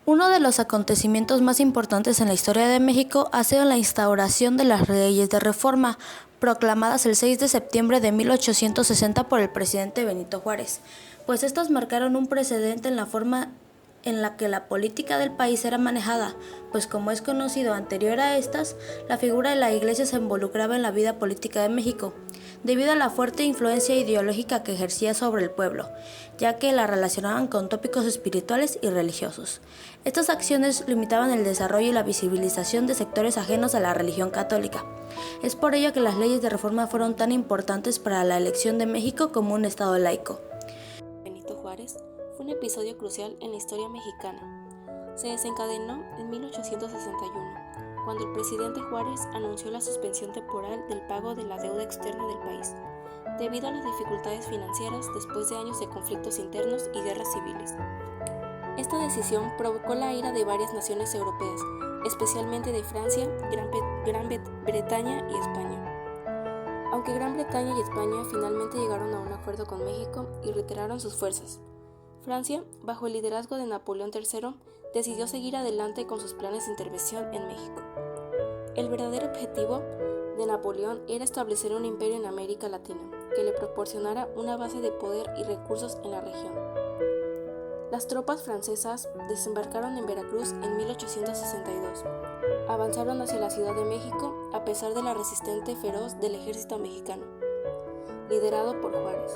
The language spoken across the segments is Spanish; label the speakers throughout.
Speaker 1: Uno de los acontecimientos más importantes en la historia de México ha sido la instauración de las leyes de reforma, proclamadas el 6 de septiembre de 1860 por el presidente Benito Juárez, pues estas marcaron un precedente en la forma en la que la política del país era manejada, pues como es conocido anterior a estas, la figura de la Iglesia se involucraba en la vida política de México, debido a la fuerte influencia ideológica que ejercía sobre el pueblo, ya que la relacionaban con tópicos espirituales y religiosos. Estas acciones limitaban el desarrollo y la visibilización de sectores ajenos a la religión católica. Es por ello que las leyes de reforma fueron tan importantes para la elección de México como un estado laico.
Speaker 2: Benito Juárez fue un episodio crucial en la historia mexicana. Se desencadenó en 1861, cuando el presidente Juárez anunció la suspensión temporal del pago de la deuda externa del país, debido a las dificultades financieras después de años de conflictos internos y guerras civiles. Esta decisión provocó la ira de varias naciones europeas, especialmente de Francia, Gran Bretaña y España. Aunque Gran Bretaña y España finalmente llegaron a un acuerdo con México y retiraron sus fuerzas, Francia, bajo el liderazgo de Napoleón III, decidió seguir adelante con sus planes de intervención en México. El verdadero objetivo de Napoleón era establecer un imperio en América Latina, que le proporcionara una base de poder y recursos en la región. Las tropas francesas desembarcaron en Veracruz en 1862. Avanzaron hacia la Ciudad de México a pesar de la resistencia feroz del ejército mexicano, liderado por Juárez.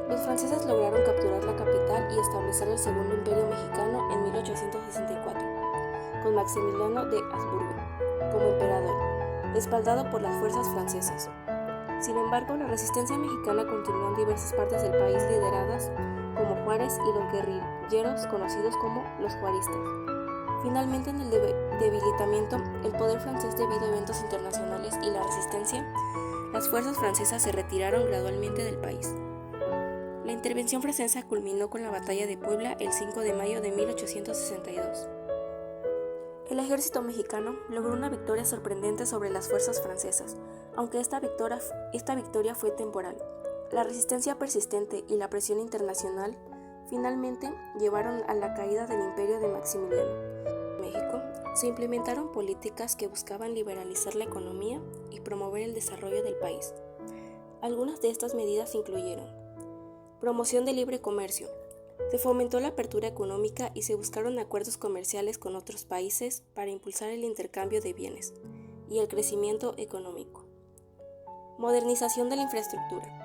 Speaker 2: Los franceses lograron capturar la capital y establecer el Segundo Imperio Mexicano en 1864, con Maximiliano de Habsburgo como emperador, respaldado por las fuerzas francesas. Sin embargo, la resistencia mexicana continuó en diversas partes del país lideradas como Juárez y los guerrilleros conocidos como los juaristas. Finalmente, en el debilitamiento, el poder francés debido a eventos internacionales y la resistencia, las fuerzas francesas se retiraron gradualmente del país. La intervención francesa culminó con la Batalla de Puebla el 5 de mayo de 1862. El ejército mexicano logró una victoria sorprendente sobre las fuerzas francesas, aunque esta victoria fue temporal. La resistencia persistente y la presión internacional finalmente llevaron a la caída del imperio de Maximiliano. En México se implementaron políticas que buscaban liberalizar la economía y promover el desarrollo del país. Algunas de estas medidas incluyeron: promoción del libre comercio. Se fomentó la apertura económica y se buscaron acuerdos comerciales con otros países para impulsar el intercambio de bienes y el crecimiento económico. Modernización de la infraestructura.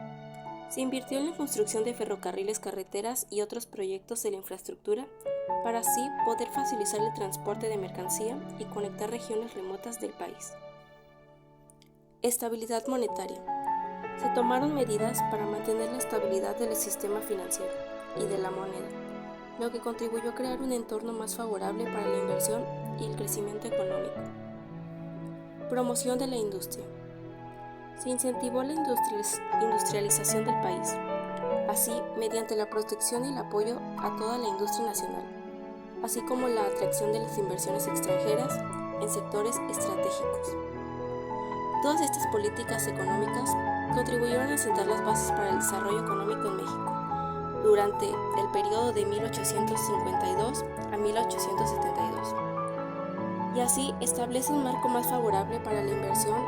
Speaker 2: Se invirtió en la construcción de ferrocarriles, carreteras y otros proyectos de la infraestructura para así poder facilitar el transporte de mercancía y conectar regiones remotas del país. Estabilidad monetaria. Se tomaron medidas para mantener la estabilidad del sistema financiero y de la moneda, lo que contribuyó a crear un entorno más favorable para la inversión y el crecimiento económico. Promoción de la industria. Se incentivó la industrialización del país, así mediante la protección y el apoyo a toda la industria nacional, así como la atracción de las inversiones extranjeras en sectores estratégicos. Todas estas políticas económicas contribuyeron a sentar las bases para el desarrollo económico en México durante el periodo de 1852 a 1872, y así establece un marco más favorable para la inversión.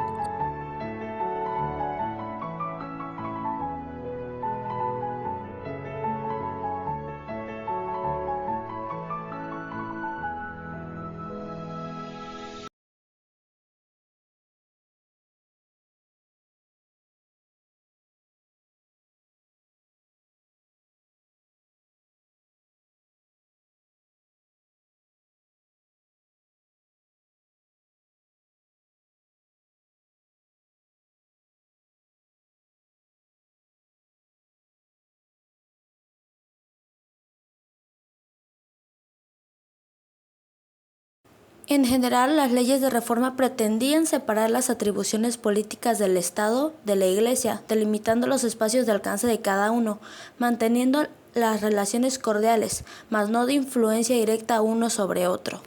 Speaker 1: En general, las leyes de reforma pretendían separar las atribuciones políticas del Estado de la Iglesia, delimitando los espacios de alcance de cada uno, manteniendo las relaciones cordiales, mas no de influencia directa uno sobre otro.